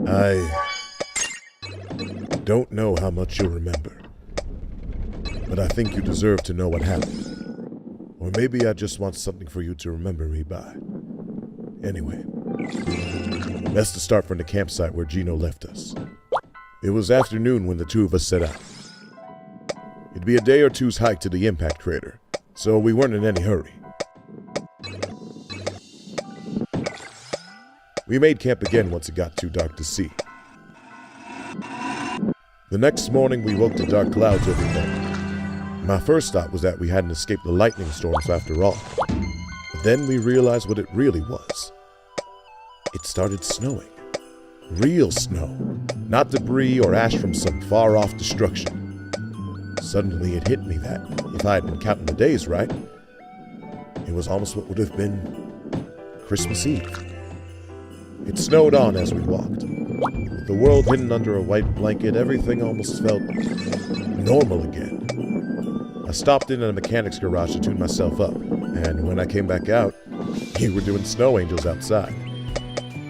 I don't know how much you'll remember, but I think you deserve to know what happened. Or maybe I just want something for you to remember me by. Anyway, best to start from the campsite where Gino left us. It was afternoon when the two of us set out. It'd be a day or two's hike to the impact crater, so we weren't in any hurry. We made camp again once it got too dark to see. The next morning we woke to dark clouds overhead. My first thought was that we hadn't escaped the lightning storms after all. But then we realized what it really was. It started snowing. Real snow, not debris or ash from some far-off destruction. Suddenly it hit me that, if I had been counting the days right, it was almost what would have been Christmas Eve. It snowed on as we walked. With the world hidden under a white blanket, everything almost felt normal again. I stopped in at a mechanic's garage to tune myself up, and when I came back out, we were doing snow angels outside.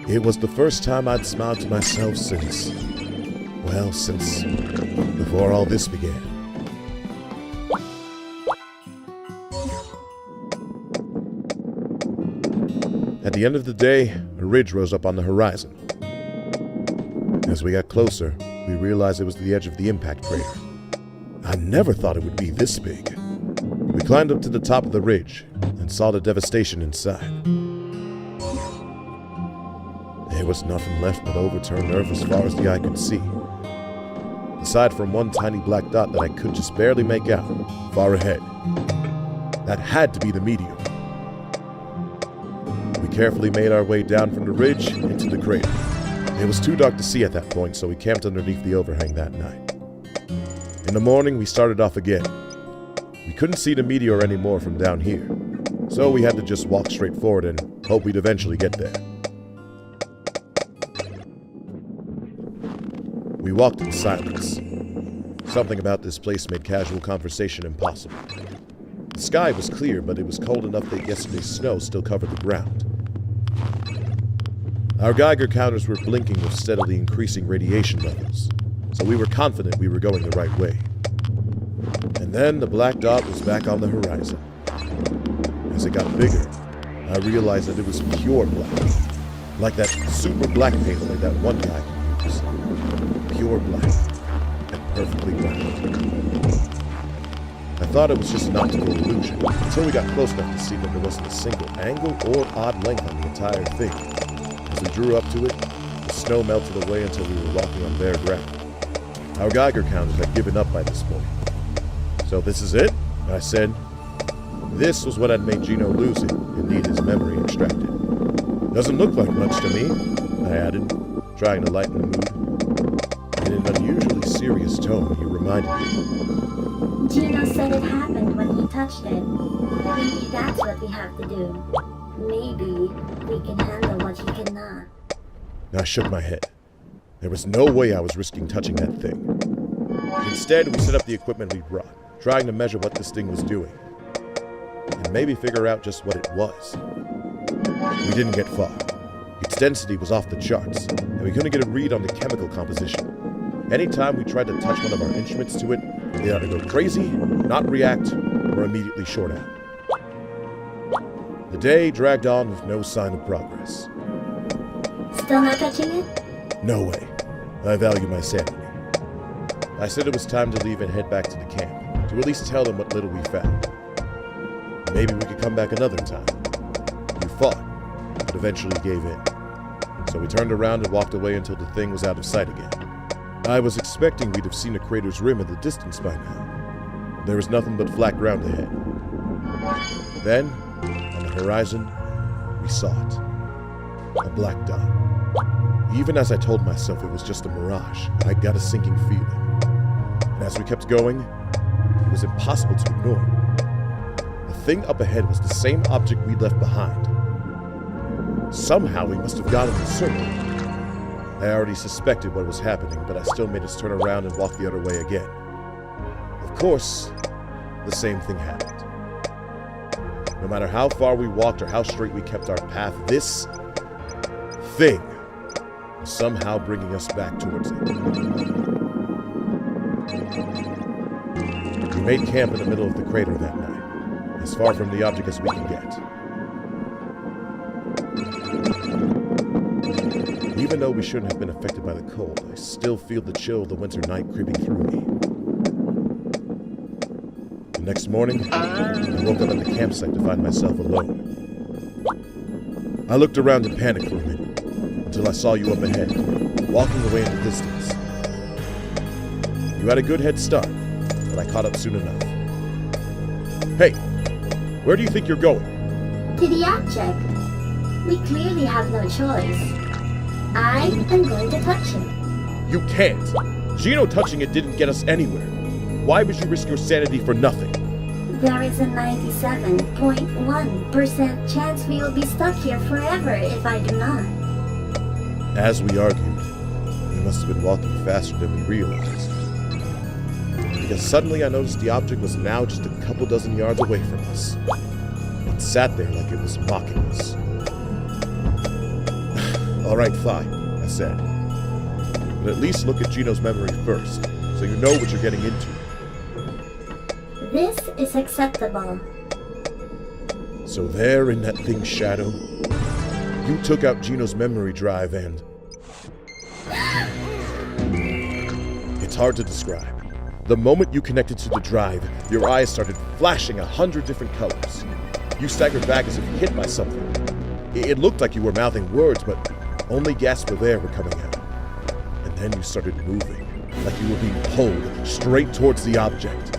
It was the first time I'd smiled to myself since before all this began. At the end of the day, a ridge rose up on the horizon. As we got closer, we realized it was the edge of the impact crater. I never thought it would be this big. We climbed up to the top of the ridge and saw the devastation inside. There was nothing left but overturned earth as far as the eye could see. Aside from one tiny black dot that I could just barely make out, far ahead. That had to be the meteor. We carefully made our way down from the ridge into the crater. It was too dark to see at that point, so we camped underneath the overhang that night. In the morning, we started off again. We couldn't see the meteor anymore from down here, so we had to just walk straight forward and hope we'd eventually get there. We walked in silence. Something about this place made casual conversation impossible. The sky was clear, but it was cold enough that yesterday's snow still covered the ground. Our Geiger counters were blinking with steadily increasing radiation levels, so we were confident we were going the right way. And then the black dot was back on the horizon. As it got bigger, I realized that it was pure black, like that super black paint like that one guy could use. Pure black and perfectly round. I thought it was just an optical illusion until we got close enough to see that there wasn't a single angle or odd length on the entire thing. As we drew up to it, the snow melted away until we were walking on bare ground. Our Geiger counters had given up by this point. "So this is it?" I said. This was what had made Gino lose it and need his memory extracted. "Doesn't look like much to me," I added, trying to lighten the mood. In an unusually serious tone, he reminded me. "Gino said it happened when he touched it. Maybe that's what we have to do. Maybe we can handle what he cannot." I shook my head. There was no way I was risking touching that thing. Instead, we set up the equipment we brought, trying to measure what this thing was doing, and maybe figure out just what it was. We didn't get far. Its density was off the charts, and we couldn't get a read on the chemical composition. Anytime we tried to touch one of our instruments to it, they either go crazy, not react, or immediately short out. The day dragged on with no sign of progress. "Still not touching it?" No way. I value my sanity. I said it was time to leave and head back to the camp, to at least tell them what little we found. Maybe we could come back another time. We fought, but eventually gave in. So we turned around and walked away until the thing was out of sight again. I was expecting we'd have seen the crater's rim in the distance by now. There was nothing but flat ground ahead. Then, on the horizon, we saw it. A black dot. Even as I told myself it was just a mirage, I got a sinking feeling. And as we kept going, it was impossible to ignore. The thing up ahead was the same object we'd left behind. Somehow we must have gotten in a circle. I already suspected what was happening, but I still made us turn around and walk the other way again. Of course, the same thing happened. No matter how far we walked or how straight we kept our path, this thing was somehow bringing us back towards it. We made camp in the middle of the crater that night, as far from the object as we could get. Even though we shouldn't have been affected by the cold, I still feel the chill of the winter night creeping through me. The next morning, I woke up at the campsite to find myself alone. I looked around in panic for a minute, until I saw you up ahead, walking away in the distance. You had a good head start, but I caught up soon enough. Hey, where do you think you're going? To the object. We clearly have no choice. I am going to touch him. You can't. Gino touching it didn't get us anywhere. Why would you risk your sanity for nothing? There is a 97.1% chance we will be stuck here forever if I do not. As we argued, we must have been walking faster than we realized. Because suddenly I noticed the object was now just a couple dozen yards away from us. It sat there like it was mocking us. All right, fine, I said. But at least look at Gino's memory first, so you know what you're getting into. This is acceptable. So there in that thing's shadow, you took out Gino's memory drive and... It's hard to describe. The moment you connected to the drive, your eyes started flashing 100 different colors. You staggered back as if hit by something. It looked like you were mouthing words, but only gasps of air were coming out. And then you started moving, like you were being pulled straight towards the object.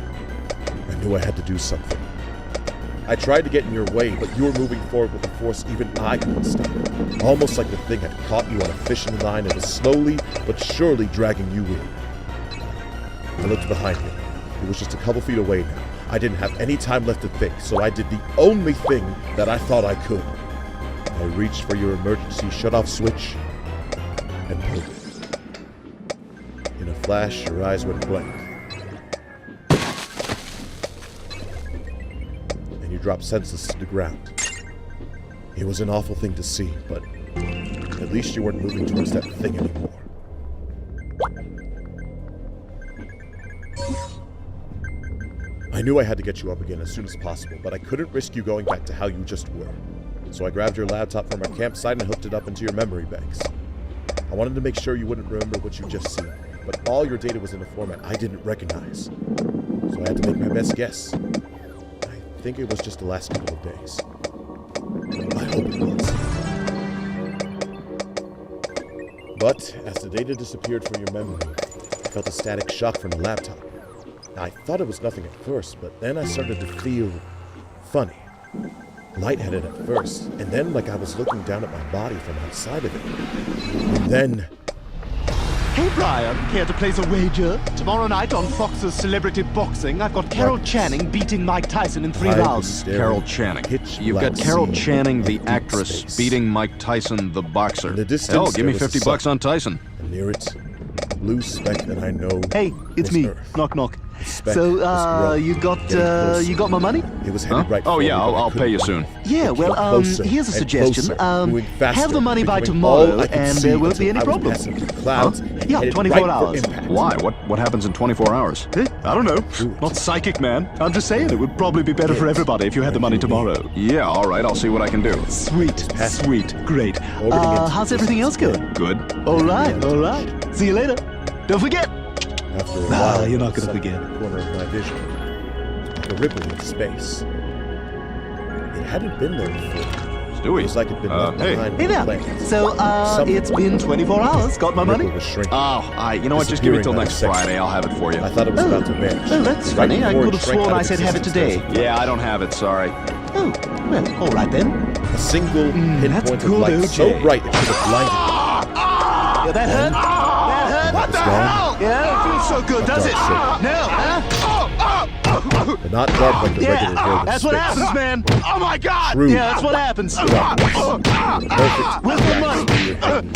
I knew I had to do something. I tried to get in your way, but you were moving forward with a force even I couldn't stop. Almost like the thing had caught you on a fishing line and was slowly but surely dragging you in. I looked behind me. It was just a couple feet away now. I didn't have any time left to think, so I did the only thing that I thought I could. I reached for your emergency shut-off switch and pulled it. In a flash, your eyes went blank. And you dropped senseless to the ground. It was an awful thing to see, but at least you weren't moving towards that thing anymore. I knew I had to get you up again as soon as possible, but I couldn't risk you going back to how you just were. So I grabbed your laptop from our campsite and hooked it up into your memory banks. I wanted to make sure you wouldn't remember what you just seen, but all your data was in a format I didn't recognize. So I had to make my best guess. I think it was just the last couple of days. I hope it was. But as the data disappeared from your memory, I felt a static shock from the laptop. I thought it was nothing at first, but then I started to feel funny. Lightheaded at first, and then like I was looking down at my body from outside of it. And then... Hey Brian, care to place a wager? Tomorrow night on Fox's Celebrity Boxing, I've got Carol Channing beating Mike Tyson in 3 I was rounds. staring Carol at the Channing. pitch You've got black Carol sea Channing, the of deep actress, space. beating Mike Tyson, the boxer. In the distance, Hell, give me there was a $50 sun. on Tyson. And near it, a blue speck that I know Hey, it's was me. Earth. Knock knock. The speck So, was growing, you got my money? It was Huh? headed right Oh, for yeah, me, but I I'll couldn't pay you run. soon. Yeah, It well, came closer here's a and suggestion. closer, moving faster, Have the money by becoming tomorrow, all I could and see there won't be until any I was problem. passing through clouds, Yeah, headed 24 right for hours. impact. Why? What happens in 24 hours? I don't know. Do it. Not psychic, man. I'm just saying it would probably be better for everybody if you had the money tomorrow. Yeah, all right, I'll see what I can do. Sweet, passing. sweet, great. Orbiting into How's the everything else distance. going? Good. All right. See you later. Don't forget. After a Nah, while, you're not it gonna settled forget. in the corner of my vision, like a ripple in space. It hadn't been there before. It Stewie. was like it'd been left Hey. behind Hey by now. the planets. So, Something. it's been 24 hours. Got my The money? ripple was shrinking. You know what? Just give me till Disappearing next by the Friday. I'll have it for you. I thought it was about to vanish. Oh, that's Right funny. I before could it have shrank sworn out I of said have it existence, today. there Yeah, I don't have it. Sorry. Oh, well, all right then. was a single that's pinpoint of cool, light OJ. so bright it should have blinded me. Yeah, that hurt? That hurt? What the hell? Yeah, it feels so good, does it? dark shape. No, huh? But not dark like the regular Yeah, world of that's what space. happens, man. Oh my God! True. Yeah, that's what happens. Perfect. Where's my money? Black sphere hidden in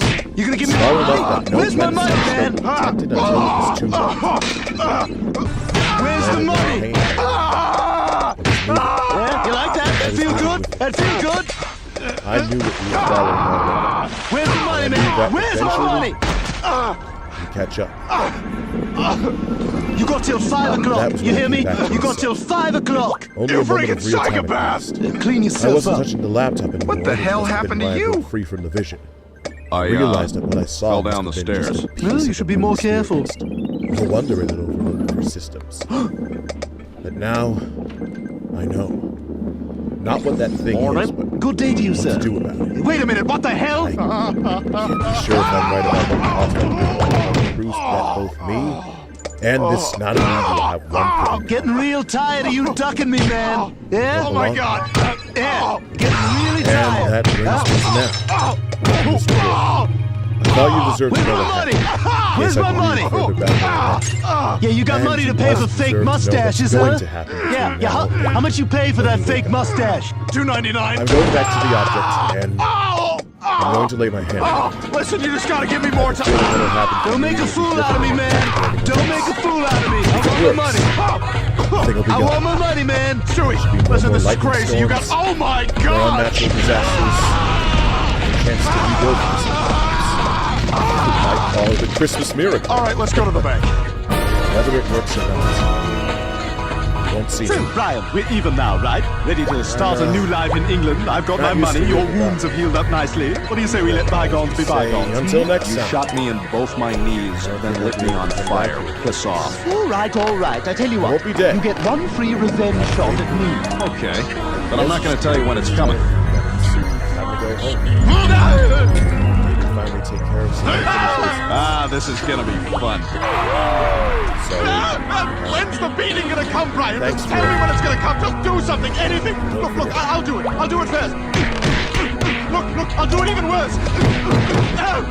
space. You gonna give me Small my enough money? that no Where's my money, medicine man? could detect it until it was too late. Where's the And money? pain was moving. Yeah, you like that? That feel good? That feel good? I knew what you were following already. Where's the money, man? that Where's my money? eventually you catch up. You got till 5 o'clock. That was You hear me? back to You got the till 5 o'clock. Only You a moment freaking of real time had psychopath! passed. Clean I yourself wasn't up. touching the laptop anymore. What the hell because I'd happened been to you? free from the vision. I Realized that what I saw fell must down the have been just stairs. a piece Well, you of should the be more movie careful. series. No wonder it had overloaded their systems. But now, I know. Not what that thing is, but Good day to you, what sir. to do about it. Wait a minute, what the hell? I can't be sure if I'm right about the possible proof that both me and this Nanabi will have one I'm thing. getting real tired of you ducking me, man. Yeah? Oh my God! Yeah, getting really And tired. that brings me to now. Mr. Gordon. I thought you deserved to Where's know my what money? happened. Where's Yes, my I money? believe further back in the past. Yeah, you got And money to you pay for must fake deserve to know mustaches, what's going huh? to happen Yeah, between yeah. now and How much you pay for that fake mustache? $2.99. I'm going back to the object, and I'm going to lay my hand on it. Listen, you just gotta give me more Feeling time. what'll happen to Don't me make a will be fool out of me, different man. than Don't make a fool out of me. I want my works. money. I think I'll be I want gone. my money, man. Stewie, no listen, more this is lightning crazy. You got. storms. Oh my There are God! natural disasters. A chance to rebuild these lives. I might call it a Christmas miracle. All right, let's go to the bank. Whether it works or not, you won't see So, it. Brian, we're even now, right? Ready to start a new life in England. I've got my Not used money. to Your it. wounds have healed up nicely. What do you say we let bygones be Saying, bygones? until next You time. shot me in both my knees, then lit me on fire. Piss off. All right, all right. I tell you what. Won't be dead. You get one free revenge shot at me. Okay, but I'm not going to tell you when it's coming. Time to go home. Finally take care of some Ah, this is going to be fun. So, When's the beating gonna come, Brian? Thanks, Tell me Bill. when it's gonna come. Just do something, anything. Look, I'll do it. I'll do it first. Look, I'll do it even worse. Ow,